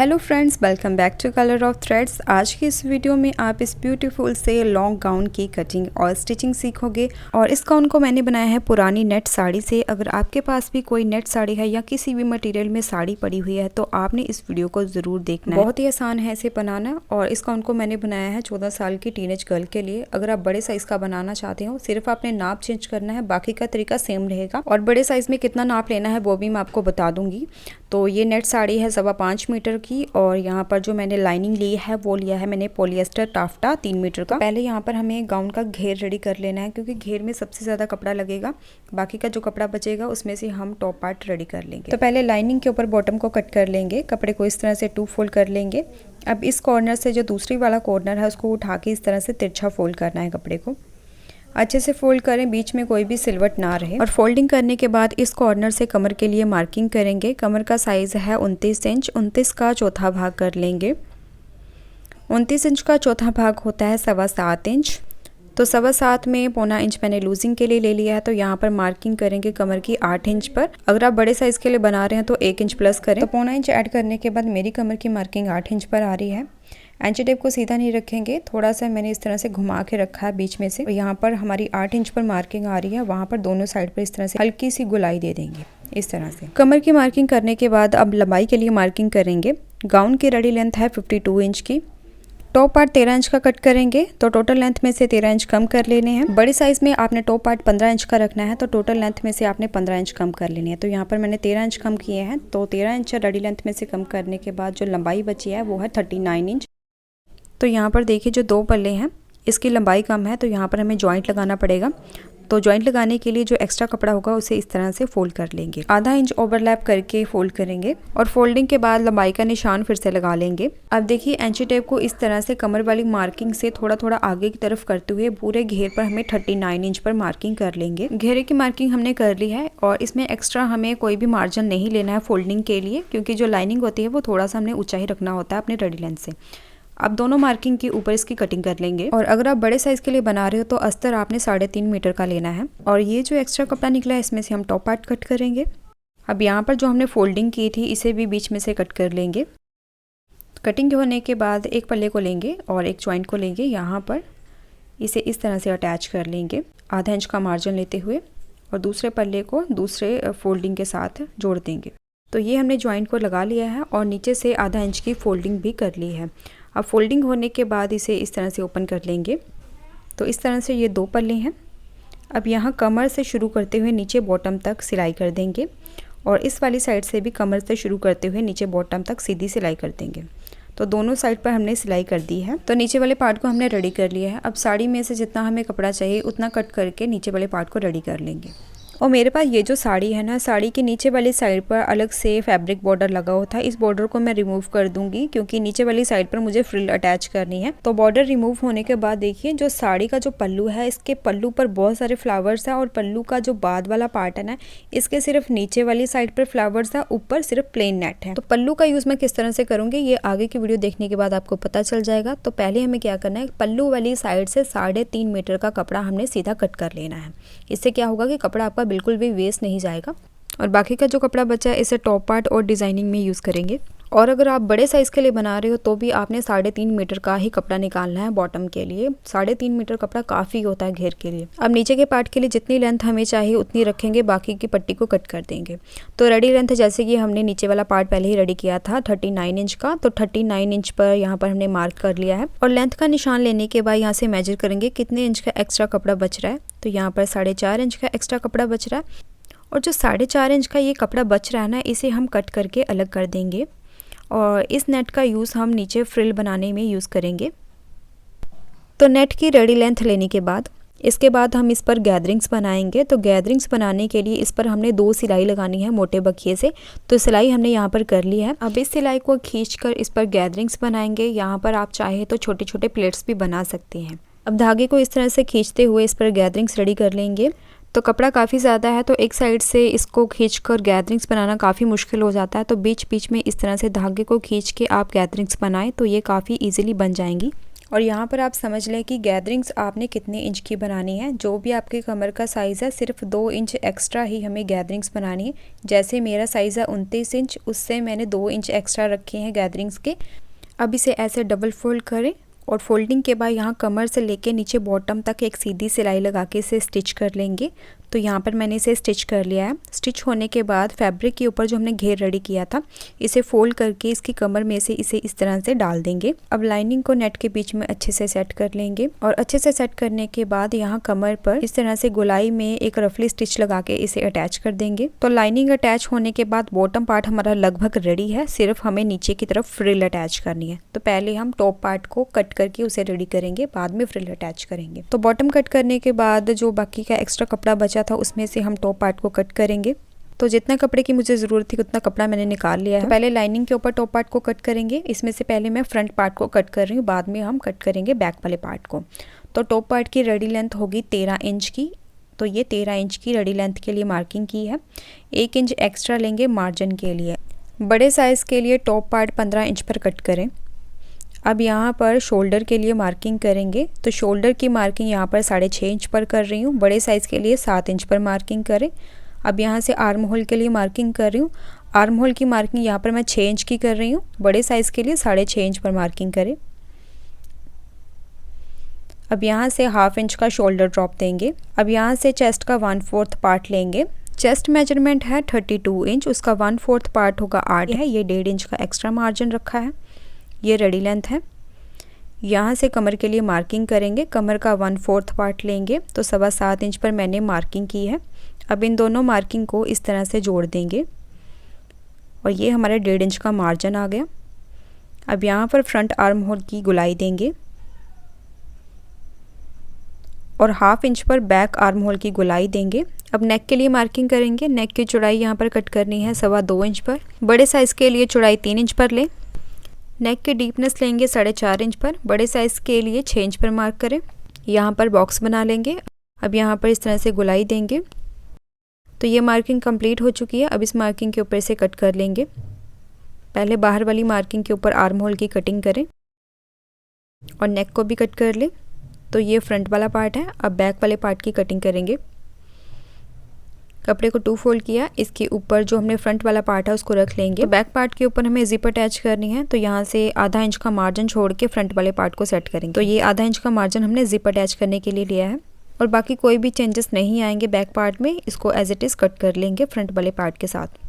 Hello friends, welcome back to colour of threads. आज की इस वीडियो में आप इस ब्यूटीफुल से लॉन्ग गाउन की कटिंग और स्टिचिंग सीखोगे। और इस गाउन को मैंने बनाया है पुरानी नेट साड़ी से। अगर आपके पास भी कोई नेट साड़ी है या किसी भी मटेरियल में साड़ी पड़ी हुई है तो आपने इस वीडियो को ज़रूर देखना है। बहुत ही आसान है इसे बनाना। और इस गाउन को मैंने बनाया है 14 साल की टीनेज गर्ल के लिए। अगर आप बड़े साइज़ का बनाना चाहते हो, सिर्फ आपने नाप चेंज करना है, बाकी का तरीका सेम रहेगा। और बड़े साइज़ में कितना नाप लेना है वो भी मैं आपको बता दूंगी। तो ये नेट साड़ी है 5.25 मीटर की। और यहाँ पर जो मैंने लाइनिंग ली है वो लिया है मैंने पॉलिएस्टर टाफ्टा 3 मीटर का। पहले यहाँ पर हमें गाउन का घेर रेडी कर लेना है, क्योंकि घेर में सबसे ज़्यादा कपड़ा लगेगा। बाकी का जो कपड़ा बचेगा उसमें से हम टॉप पार्ट रेडी कर लेंगे। तो पहले लाइनिंग के ऊपर बॉटम को कट कर लेंगे। कपड़े को इस तरह से 2 फोल्ड कर लेंगे। अब इस कॉर्नर से जो दूसरी वाला कॉर्नर है उसको उठा के इस तरह से तिरछा फोल्ड करना है। कपड़े को अच्छे से फोल्ड करें, बीच में कोई भी सिलवट ना रहे। और फोल्डिंग करने के बाद इस कॉर्नर से कमर के लिए मार्किंग करेंगे। कमर का साइज़ है 29 इंच। 29 का चौथा भाग कर लेंगे। 29 इंच का चौथा भाग होता है 7.25 इंच। तो 7.25 में 1.25 इंच मैंने लूजिंग के लिए ले लिया है। तो यहाँ पर मार्किंग करेंगे कमर की 8 इंच पर। अगर आप बड़े साइज़ के लिए बना रहे हैं तो 1 इंच प्लस करें। तो 1.25 इंच ऐड करने के बाद मेरी कमर की मार्किंग 8 इंच पर आ रही है। एंची टेप को सीधा नहीं रखेंगे, थोड़ा सा मैंने इस तरह से घुमा के रखा है बीच में से। और यहाँ पर हमारी 8 इंच पर मार्किंग आ रही है, वहाँ पर दोनों साइड पर इस तरह से हल्की सी गुलाई दे देंगे इस तरह से। कमर की मार्किंग करने के बाद अब लंबाई के लिए मार्किंग करेंगे। गाउन की रेडी लेंथ है 52 इंच की। टॉप पार्ट 13 इंच का कट करेंगे, तो टोटल लेंथ में से 13 इंच कम कर लेने हैं। बड़े साइज में आपने टॉप पार्ट 15 इंच का रखना है, तो टोटल लेंथ में से आपने 15 इंच कम कर लेनी है। तो यहाँ पर मैंने 13 इंच कम किए हैं। तो 13 इंच रेडी लेंथ में से कम करने के बाद जो लंबाई बची है वो है 39 इंच। तो यहाँ पर देखिए जो 2 पल्ले हैं इसकी लंबाई कम है, तो यहाँ पर हमें जॉइंट लगाना पड़ेगा। तो जॉइंट लगाने के लिए जो एक्स्ट्रा कपड़ा होगा उसे इस तरह से फोल्ड कर लेंगे। आधा इंच ओवरलैप करके फोल्ड करेंगे और फोल्डिंग के बाद लंबाई का निशान फिर से लगा लेंगे। अब देखिए एंची टेप को इस तरह से कमर वाली मार्किंग से थोड़ा थोड़ा आगे की तरफ करते हुए पूरे घेर पर हमें 39 इंच पर मार्किंग कर लेंगे। घेरे की मार्किंग हमने कर ली है और इसमें एक्स्ट्रा हमें कोई भी मार्जिन नहीं लेना है फोल्डिंग के लिए, क्योंकि जो लाइनिंग होती है वो थोड़ा सा हमने ऊंचाई रखना होता है अपने रेडी लेंथ से। अब दोनों मार्किंग के ऊपर इसकी कटिंग कर लेंगे। और अगर आप बड़े साइज के लिए बना रहे हो तो अस्तर आपने 3.5 मीटर का लेना है। और ये जो एक्स्ट्रा कपड़ा निकला है इसमें से हम टॉप पार्ट कट करेंगे। अब यहाँ पर जो हमने फोल्डिंग की थी इसे भी बीच में से कट कर लेंगे। कटिंग होने के बाद एक पल्ले को लेंगे और एक जॉइंट को लेंगे, यहाँ पर इसे इस तरह से अटैच कर लेंगे आधा इंच का मार्जिन लेते हुए, और दूसरे पल्ले को दूसरे फोल्डिंग के साथ जोड़ देंगे। तो ये हमने जॉइंट को लगा लिया है और नीचे से आधा इंच की फोल्डिंग भी कर ली है। अब फोल्डिंग होने के बाद इसे इस तरह से ओपन कर लेंगे। तो इस तरह से ये 2 पल्ले हैं। अब यहाँ कमर से शुरू करते हुए नीचे बॉटम तक सिलाई कर देंगे, और इस वाली साइड से भी कमर से शुरू करते हुए नीचे बॉटम तक सीधी सिलाई कर देंगे। तो दोनों साइड पर हमने सिलाई कर दी है। तो नीचे वाले पार्ट को हमने रेडी कर लिया है। अब साड़ी में से जितना हमें कपड़ा चाहिए उतना कट करके नीचे वाले पार्ट को रेडी कर लेंगे। और मेरे पास ये जो साड़ी है ना, साड़ी के नीचे वाली साइड पर अलग से फैब्रिक बॉर्डर लगा हुआ था। इस बॉर्डर को मैं रिमूव कर दूंगी, क्योंकि नीचे वाली साइड पर मुझे फ्रिल अटैच करनी है। तो बॉर्डर रिमूव होने के बाद देखिए जो साड़ी का जो पल्लू है, इसके पल्लू पर बहुत सारे फ्लावर्स है। और पल्लू का जो बाद वाला पार्ट है ना, इसके सिर्फ नीचे वाली साइड पर फ्लावर्स है, ऊपर सिर्फ प्लेन नेट है। तो पल्लू का यूज मैं किस तरह से करूंगी ये आगे की वीडियो देखने के बाद आपको पता चल जाएगा। तो पहले हमें क्या करना है, पल्लू वाली साइड से 3.5 मीटर का कपड़ा हमने सीधा कट कर लेना है। इससे क्या होगा कि कपड़ा आपका बिल्कुल भी वेस्ट नहीं जाएगा। और बाकी का जो कपड़ा बचा है इसे टॉप पार्ट और डिजाइनिंग में यूज करेंगे। और अगर आप बड़े साइज के लिए बना रहे हो तो भी आपने 3.5 मीटर का ही कपड़ा निकालना है बॉटम के लिए। 3.5 मीटर कपड़ा काफी होता है घेर के लिए। अब नीचे के पार्ट के लिए जितनी लेंथ हमें चाहिए उतनी रखेंगे, बाकी की पट्टी को कट कर देंगे। तो रेडी लेंथ जैसे कि हमने नीचे वाला पार्ट पहले ही रेडी किया था 39 इंच का, तो 39 इंच पर यहाँ पर हमने मार्क कर लिया है। और लेंथ का निशान लेने के बाद यहाँ से मेजर करेंगे कितने इंच का एक्स्ट्रा कपड़ा बच रहा है। तो यहाँ पर 4.5 इंच का एक्स्ट्रा कपड़ा बच रहा है। और जो 4.5 इंच का ये कपड़ा बच रहा है ना, इसे हम कट करके अलग कर देंगे। और इस नेट का यूज़ हम नीचे फ्रिल बनाने में यूज़ करेंगे। तो नेट की रेडी लेंथ लेने के बाद इसके बाद हम इस पर गैदरिंग्स बनाएंगे। तो गैदरिंग्स बनाने के लिए इस पर हमने 2 सिलाई लगानी है मोटे बखिए से। तो सिलाई हमने यहाँ पर कर ली है। अब इस सिलाई को खींचकर इस पर गैदरिंग्स बनाएंगे। यहाँ पर आप चाहे तो छोटे छोटे प्लेट्स भी बना सकते हैं। अब धागे को इस तरह से खींचते हुए इस पर गैदरिंग्स रेडी कर लेंगे। तो कपड़ा काफ़ी ज़्यादा है, तो एक साइड से इसको खींचकर गैदरिंग्स बनाना काफ़ी मुश्किल हो जाता है। तो बीच बीच में इस तरह से धागे को खींच के आप गैदरिंग्स बनाएं तो ये काफ़ी इजीली बन जाएंगी। और यहाँ पर आप समझ लें कि गैदरिंग्स आपने कितने इंच की बनानी है। जो भी आपके कमर का साइज़ है सिर्फ 2 इंच एक्स्ट्रा ही हमें गैदरिंग्स बनानी है। जैसे मेरा साइज़ है 29 इंच, उससे मैंने 2 इंच एक्स्ट्रा रखे हैं गैदरिंग्स के। अब इसे ऐसे डबल फोल्ड करें और फोल्डिंग के बाद यहाँ कमर से लेके नीचे बॉटम तक एक सीधी सिलाई लगा के इसे स्टिच कर लेंगे। तो यहाँ पर मैंने इसे स्टिच कर लिया है। स्टिच होने के बाद फैब्रिक के ऊपर जो हमने घेर रेडी किया था इसे फोल्ड करके इसकी कमर में से इसे इस तरह से डाल देंगे। अब लाइनिंग को नेट के बीच में अच्छे से सेट कर लेंगे और अच्छे से सेट करने के बाद यहाँ कमर पर इस तरह से गोलाई में एक रफली स्टिच लगा के इसे अटैच कर देंगे। तो लाइनिंग अटैच होने के बाद बॉटम पार्ट हमारा लगभग रेडी है, सिर्फ हमें नीचे की तरफ फ्रिल अटैच करनी है। तो पहले हम टॉप पार्ट को कट करके उसे रेडी करेंगे, बाद में फ्रिल अटैच करेंगे। तो बॉटम कट करने के बाद जो बाकी का एक्स्ट्रा कपड़ा बचा था उसमें से हम टॉप पार्ट को कट करेंगे। तो जितना कपड़े की मुझे ज़रूरत थी उतना कपड़ा मैंने निकाल लिया है। तो पहले लाइनिंग के ऊपर टॉप पार्ट को कट करेंगे। इसमें से पहले मैं फ्रंट पार्ट को कट कर रही हूँ, बाद में हम कट करेंगे बैक वाले पार्ट को। तो टॉप पार्ट की रेडी लेंथ होगी 13 इंच की। तो ये 13 इंच की रेडी लेंथ के लिए मार्किंग की है। 1 इंच एक्स्ट्रा लेंगे मार्जिन के लिए। बड़े साइज़ के लिए टॉप पार्ट 15 इंच पर कट करें। अब यहाँ पर शोल्डर के लिए मार्किंग करेंगे। तो शोल्डर की मार्किंग यहाँ पर 6.5 इंच पर कर रही हूँ। बड़े साइज़ के लिए 7 इंच पर मार्किंग करें। अब यहाँ से आर्म होल के लिए मार्किंग कर रही हूँ। आर्म होल की मार्किंग यहाँ पर मैं 6 इंच की कर रही हूँ। बड़े साइज़ के लिए 6.5 इंच पर मार्किंग करें। अब यहाँ से 1/2 इंच का शोल्डर ड्रॉप देंगे। अब यहाँ से चेस्ट का 1/4 पार्ट लेंगे। चेस्ट मेजरमेंट है 32 इंच, उसका 1/4 पार्ट होगा 8 है। ये 1.5 इंच का एक्स्ट्रा मार्जिन रखा है। ये रेडी लेंथ है। यहाँ से कमर के लिए मार्किंग करेंगे। कमर का 1/4 पार्ट लेंगे। तो 7.25 इंच पर मैंने मार्किंग की है। अब इन दोनों मार्किंग को इस तरह से जोड़ देंगे और ये हमारा 1.5 इंच का मार्जिन आ गया। अब यहाँ पर फ्रंट आर्म होल की गुलाई देंगे और 1/2 इंच पर बैक आर्म होल की गुलाई देंगे। अब नेक के लिए मार्किंग करेंगे। नेक की चौड़ाई यहाँ पर कट करनी है 2.25 इंच पर। बड़े साइज़ के लिए चौड़ाई 3 इंच पर लें। नेक की डीपनेस लेंगे 4.5 इंच पर। बड़े साइज़ के लिए 6 इंच पर मार्क करें। यहाँ पर बॉक्स बना लेंगे। अब यहाँ पर इस तरह से गुलाई देंगे। तो ये मार्किंग कंप्लीट हो चुकी है। अब इस मार्किंग के ऊपर से कट कर लेंगे। पहले बाहर वाली मार्किंग के ऊपर आर्म होल की कटिंग करें और नेक को भी कट कर लें। तो ये फ्रंट वाला पार्ट है। अब बैक वाले पार्ट की कटिंग करेंगे। कपड़े को 2 फोल्ड किया, इसके ऊपर जो हमने फ्रंट वाला पार्ट है उसको रख लेंगे। तो बैक पार्ट के ऊपर हमें जिप अटैच करनी है। तो यहाँ से 1/2 इंच का मार्जिन छोड़ के फ्रंट वाले पार्ट को सेट करेंगे। तो ये 1/2 इंच का मार्जिन हमने जिप अटैच करने के लिए लिया है और बाकी कोई भी चेंजेस नहीं आएंगे बैक पार्ट में। इसको एज इट इज़ कट कर लेंगे फ्रंट वाले पार्ट के साथ।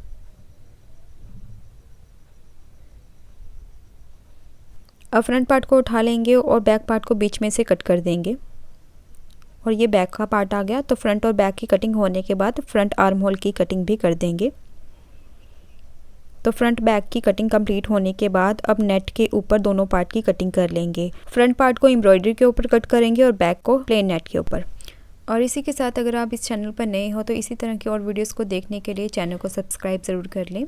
अब फ्रंट पार्ट को उठा लेंगे और बैक पार्ट को बीच में से कट कर देंगे और ये बैक का पार्ट आ गया। तो फ्रंट और बैक की कटिंग होने के बाद फ्रंट आर्म होल की कटिंग भी कर देंगे। तो फ्रंट बैक की कटिंग कंप्लीट होने के बाद अब नेट के ऊपर दोनों पार्ट की कटिंग कर लेंगे। फ्रंट पार्ट को एम्ब्रॉयडरी के ऊपर कट करेंगे और बैक को प्लेन नेट के ऊपर। और इसी के साथ अगर आप इस चैनल पर नए हो तो इसी तरह की और वीडियोस को देखने के लिए चैनल को सब्सक्राइब ज़रूर कर लें।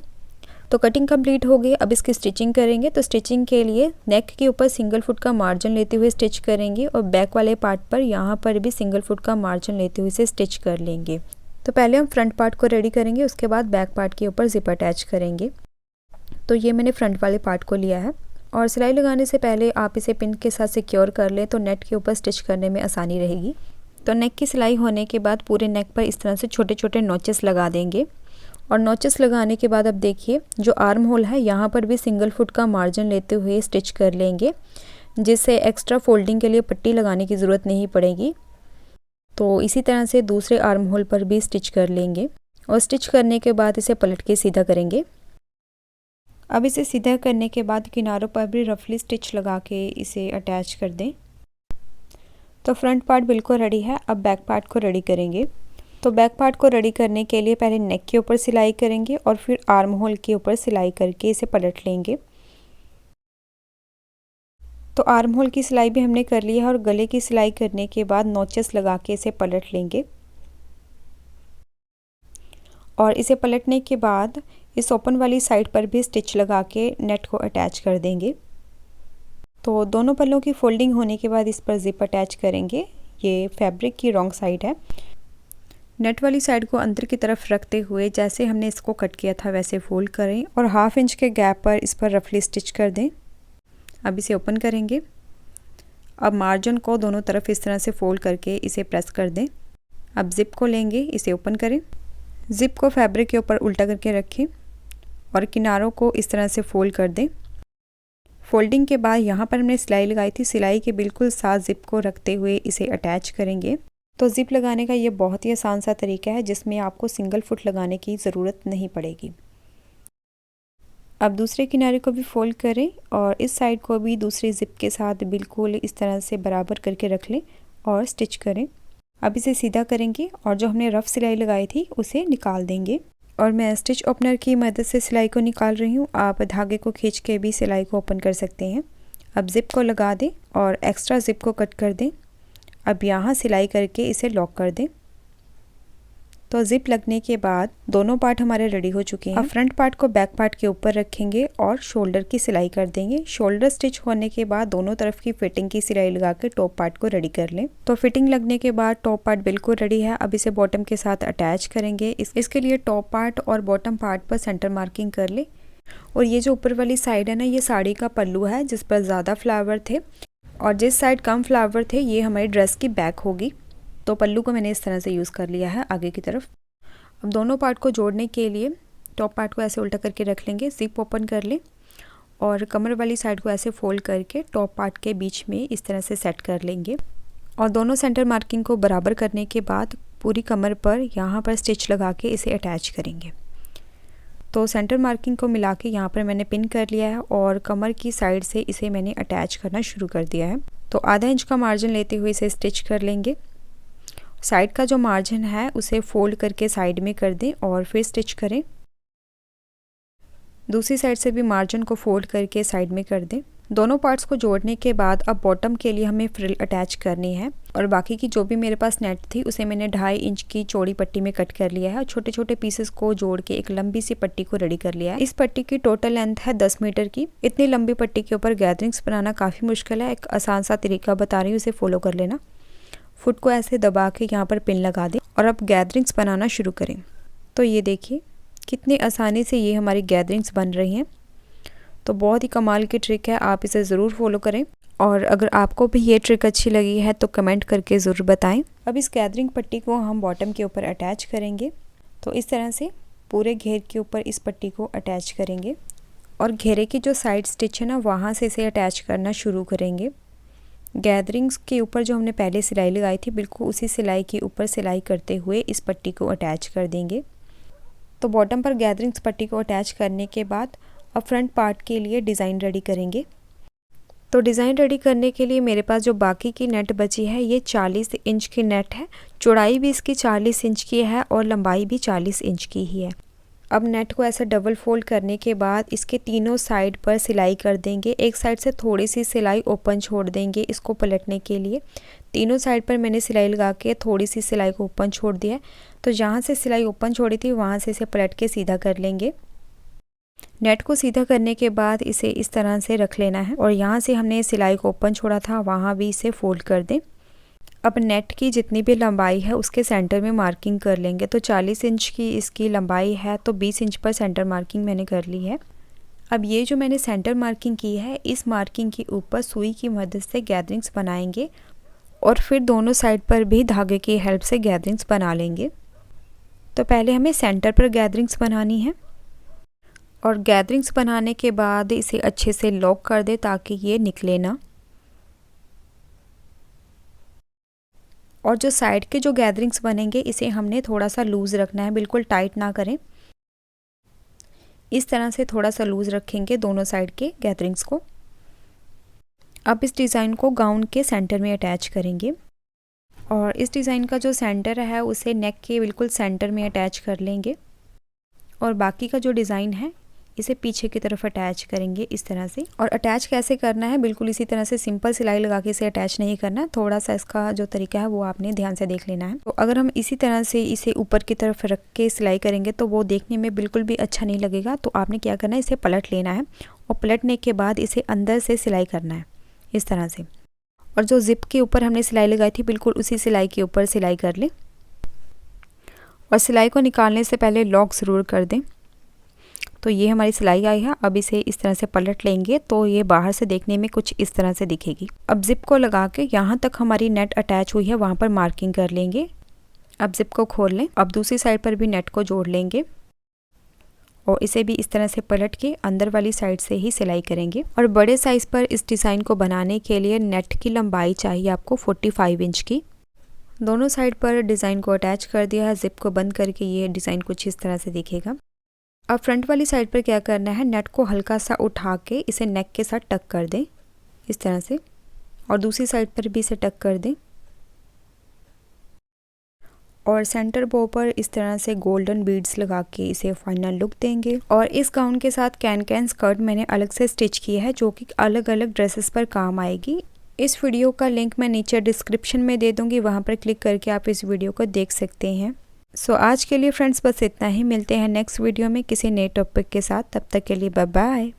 तो कटिंग कंप्लीट हो गई। अब इसकी स्टिचिंग करेंगे। तो स्टिचिंग के लिए नेक के ऊपर सिंगल फुट का मार्जिन लेते हुए स्टिच करेंगे और बैक वाले पार्ट पर यहाँ पर भी सिंगल फुट का मार्जिन लेते हुए इसे स्टिच कर लेंगे। तो पहले हम फ्रंट पार्ट को रेडी करेंगे, उसके बाद बैक पार्ट के ऊपर जिप अटैच करेंगे। तो ये मैंने फ्रंट वाले पार्ट को लिया है और सिलाई लगाने से पहले आप इसे पिन के साथ सिक्योर कर लें तो नेट के ऊपर स्टिच करने में आसानी रहेगी। तो नेक की सिलाई होने के बाद पूरे नेक पर इस तरह से छोटे छोटे नोचेस लगा देंगे और नोचेस लगाने के बाद अब देखिए जो आर्म होल है यहाँ पर भी सिंगल फुट का मार्जिन लेते हुए स्टिच कर लेंगे, जिससे एक्स्ट्रा फोल्डिंग के लिए पट्टी लगाने की ज़रूरत नहीं पड़ेगी। तो इसी तरह से दूसरे आर्म होल पर भी स्टिच कर लेंगे और स्टिच करने के बाद इसे पलट के सीधा करेंगे। अब इसे सीधा करने के बाद किनारों पर भी रफली स्टिच लगा के इसे अटैच कर दें। तो फ्रंट पार्ट बिल्कुल रेडी है। अब बैक पार्ट को रेडी करेंगे। तो बैक पार्ट को रेडी करने के लिए पहले नेक के ऊपर सिलाई करेंगे और फिर आर्म होल के ऊपर सिलाई करके इसे पलट लेंगे। तो आर्म होल की सिलाई भी हमने कर ली है और गले की सिलाई करने के बाद नोचेस लगा के इसे पलट लेंगे और इसे पलटने के बाद इस ओपन वाली साइड पर भी स्टिच लगा के नेट को अटैच कर देंगे। तो दोनों पल्लों की फोल्डिंग होने के बाद इस पर जिप अटैच करेंगे। ये फैब्रिक की रॉन्ग साइड है। नेट वाली साइड को अंदर की तरफ रखते हुए जैसे हमने इसको कट किया था वैसे फोल्ड करें और 1/2 इंच के गैप पर इस पर रफली स्टिच कर दें। अब इसे ओपन करेंगे। अब मार्जिन को दोनों तरफ इस तरह से फोल्ड करके इसे प्रेस कर दें। अब ज़िप को लेंगे, इसे ओपन करें। ज़िप को फैब्रिक के ऊपर उल्टा करके रखें और किनारों को इस तरह से फोल्ड कर दें। फोल्डिंग के बाद यहाँ पर हमने सिलाई लगाई थी, सिलाई के बिल्कुल साथ ज़िप को रखते हुए इसे अटैच करेंगे। तो ज़िप लगाने का ये बहुत ही आसान सा तरीका है जिसमें आपको सिंगल फुट लगाने की ज़रूरत नहीं पड़ेगी। अब दूसरे किनारे को भी फोल्ड करें और इस साइड को भी दूसरी ज़िप के साथ बिल्कुल इस तरह से बराबर करके रख लें और स्टिच करें। अब इसे सीधा करेंगे और जो हमने रफ़ सिलाई लगाई थी उसे निकाल देंगे और मैं स्टिच ओपनर की मदद से सिलाई को निकाल रही हूँ। आप धागे को खींच के भी सिलाई को ओपन कर सकते हैं। अब ज़िप को लगा दें और एक्स्ट्रा ज़िप को कट कर दें। अब यहाँ सिलाई करके इसे लॉक कर दें। तो ज़िप लगने के बाद दोनों पार्ट हमारे रेडी हो चुके हैं। अब फ्रंट पार्ट को बैक पार्ट के ऊपर रखेंगे और शोल्डर की सिलाई कर देंगे। शोल्डर स्टिच होने के बाद दोनों तरफ की फिटिंग की सिलाई लगा के टॉप पार्ट को रेडी कर लें। तो फिटिंग लगने के बाद टॉप पार्ट बिल्कुल रेडी है। अब इसे बॉटम के साथ अटैच करेंगे। इसके लिए टॉप पार्ट और बॉटम पार्ट पर सेंटर मार्किंग कर लें। और ये जो ऊपर वाली साइड है ना, ये साड़ी का पल्लू है जिस पर ज़्यादा फ्लावर थे और जिस साइड कम फ्लावर थे ये हमारी ड्रेस की बैक होगी। तो पल्लू को मैंने इस तरह से यूज़ कर लिया है आगे की तरफ। अब दोनों पार्ट को जोड़ने के लिए टॉप पार्ट को ऐसे उल्टा करके रख लेंगे, ज़िप ओपन कर लें और कमर वाली साइड को ऐसे फोल्ड करके टॉप पार्ट के बीच में इस तरह से सेट कर लेंगे। और दोनों सेंटर मार्किंग को बराबर करने के बाद पूरी कमर पर यहाँ पर स्टिच लगा के इसे अटैच करेंगे। तो सेंटर मार्किंग को मिला के यहाँ पर मैंने पिन कर लिया है और कमर की साइड से इसे मैंने अटैच करना शुरू कर दिया है। तो आधा इंच का मार्जिन लेते हुए इसे स्टिच कर लेंगे। साइड का जो मार्जिन है उसे फोल्ड करके साइड में कर दें और फिर स्टिच करें। दूसरी साइड से भी मार्जिन को फोल्ड करके साइड में कर दें। दोनों पार्ट्स को जोड़ने के बाद अब बॉटम के लिए हमें फ्रिल अटैच करनी है और बाकी की जो भी मेरे पास नेट थी उसे मैंने 2.5 इंच की चौड़ी पट्टी में कट कर लिया है और छोटे छोटे पीसेस को जोड़ के एक लंबी सी पट्टी को रेडी कर लिया है। इस पट्टी की टोटल लेंथ है 10 मीटर की। इतनी लंबी पट्टी के ऊपर गैदरिंग्स बनाना काफ़ी मुश्किल है। एक आसान सा तरीका बता रही हूँ, उसे फॉलो कर लेना। फुट को ऐसे दबा के यहाँ पर पिन लगा दें और अब गैदरिंग्स बनाना शुरू करें। तो ये देखिए कितनी आसानी से ये हमारी गैदरिंग्स बन रही हैं। तो बहुत ही कमाल की ट्रिक है, आप इसे ज़रूर फॉलो करें और अगर आपको भी ये ट्रिक अच्छी लगी है तो कमेंट करके ज़रूर बताएं। अब इस गैदरिंग पट्टी को हम बॉटम के ऊपर अटैच करेंगे। तो इस तरह से पूरे घेर के ऊपर इस पट्टी को अटैच करेंगे और घेरे की जो साइड स्टिच है ना, वहाँ से इसे अटैच करना शुरू करेंगे। गैदरिंग्स के ऊपर जो हमने पहले सिलाई लगाई थी बिल्कुल उसी सिलाई के ऊपर सिलाई करते हुए इस पट्टी को अटैच कर देंगे। तो बॉटम पर गैदरिंग्स पट्टी को अटैच करने के बाद अब फ्रंट पार्ट के लिए डिज़ाइन रेडी करेंगे। तो डिज़ाइन रेडी करने के लिए मेरे पास जो बाकी की नेट बची है ये 40 इंच की नेट है। चौड़ाई भी इसकी 40 इंच की है और लंबाई भी 40 इंच की ही है। अब नेट को ऐसा डबल फोल्ड करने के बाद इसके तीनों साइड पर सिलाई कर देंगे। एक साइड से थोड़ी सी सिलाई ओपन छोड़ देंगे इसको पलटने के लिए। तीनों साइड पर मैंने सिलाई लगा के थोड़ी सी सिलाई को ओपन छोड़ दिया है। तो जहाँ से सिलाई ओपन छोड़ी थी वहाँ से इसे पलट के सीधा कर लेंगे। नेट को सीधा करने के बाद इसे इस तरह से रख लेना है और यहाँ से हमने सिलाई को ओपन छोड़ा था वहाँ भी इसे फोल्ड कर दें। अब नेट की जितनी भी लंबाई है उसके सेंटर में मार्किंग कर लेंगे। तो 40 इंच की इसकी लंबाई है तो 20 इंच पर सेंटर मार्किंग मैंने कर ली है। अब ये जो मैंने सेंटर मार्किंग की है इस मार्किंग के ऊपर सुई की मदद से गैदरिंग्स बनाएंगे और फिर दोनों साइड पर भी धागे की हेल्प से गैदरिंग्स बना लेंगे। तो पहले हमें सेंटर पर गैदरिंग्स बनानी है और गैदरिंग्स बनाने के बाद इसे अच्छे से लॉक कर दे ताकि ये निकले ना। और जो साइड के जो गैदरिंग्स बनेंगे इसे हमने थोड़ा सा लूज़ रखना है, बिल्कुल टाइट ना करें। इस तरह से थोड़ा सा लूज़ रखेंगे दोनों साइड के गैदरिंग्स को। अब इस डिज़ाइन को गाउन के सेंटर में अटैच करेंगे और इस डिज़ाइन का जो सेंटर है उसे नेक के बिल्कुल सेंटर में अटैच कर लेंगे और बाकी का जो डिज़ाइन है इसे पीछे की तरफ अटैच करेंगे इस तरह से। और अटैच कैसे करना है, बिल्कुल इसी तरह से सिंपल सिलाई लगा के इसे अटैच नहीं करना, थोड़ा सा इसका जो तरीका है वो आपने ध्यान से देख लेना है। तो अगर हम इसी तरह से इसे ऊपर की तरफ रख के सिलाई करेंगे तो वो देखने में बिल्कुल भी अच्छा नहीं लगेगा। तो आपने क्या करना है, इसे पलट लेना है और पलटने के बाद इसे अंदर से सिलाई करना है इस तरह से। और जो जिप के ऊपर हमने सिलाई लगाई थी बिल्कुल उसी सिलाई के ऊपर सिलाई कर लें और सिलाई को निकालने से पहले लॉक ज़रूर कर दें। तो ये हमारी सिलाई आई है। अब इसे इस तरह से पलट लेंगे तो ये बाहर से देखने में कुछ इस तरह से दिखेगी। अब जिप को लगा के यहाँ तक हमारी नेट अटैच हुई है वहाँ पर मार्किंग कर लेंगे। अब जिप को खोल लें। अब दूसरी साइड पर भी नेट को जोड़ लेंगे और इसे भी इस तरह से पलट के अंदर वाली साइड से ही सिलाई करेंगे। और बड़े साइज़ पर इस डिज़ाइन को बनाने के लिए नेट की लंबाई चाहिए आपको 45 इंच की। दोनों साइड पर डिज़ाइन को अटैच कर दिया है। जिप को बंद करके ये डिज़ाइन कुछ इस तरह से दिखेगा। अब फ्रंट वाली साइड पर क्या करना है, नेट को हल्का सा उठा के इसे नेक के साथ टक कर दें इस तरह से, और दूसरी साइड पर भी इसे टक कर दें और सेंटर बो पर इस तरह से गोल्डन बीड्स लगा के इसे फाइनल लुक देंगे। और इस गाउन के साथ कैन स्कर्ट मैंने अलग से स्टिच की है जो कि अलग अलग ड्रेसेस पर काम आएगी। इस वीडियो का लिंक मैं नीचे डिस्क्रिप्शन में दे दूंगी, वहां पर क्लिक करके आप इस वीडियो को देख सकते हैं। सो आज के लिए फ्रेंड्स बस इतना ही। मिलते हैं नेक्स्ट वीडियो में किसी नए टॉपिक के साथ। तब तक के लिए बाय बाय।